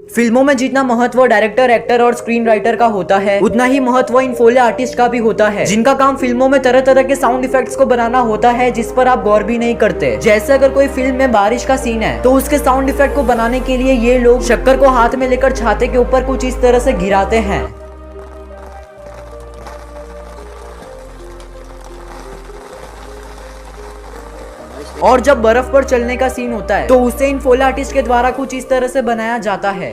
फिल्मों में जितना महत्व डायरेक्टर, एक्टर और स्क्रीन राइटर का होता है, उतना ही महत्व इन फोले आर्टिस्ट का भी होता है, जिनका काम फिल्मों में तरह तरह के साउंड इफेक्ट्स को बनाना होता है, जिस पर आप गौर भी नहीं करते। जैसे अगर कोई फिल्म में बारिश का सीन है तो उसके साउंड इफेक्ट को बनाने के लिए ये लोग शक्कर को हाथ में लेकर छाते के ऊपर कुछ इस तरह से गिराते हैं। और जब बर्फ पर चलने का सीन होता है तो उसे इन फोले आर्टिस्ट के द्वारा कुछ इस तरह से बनाया जाता है।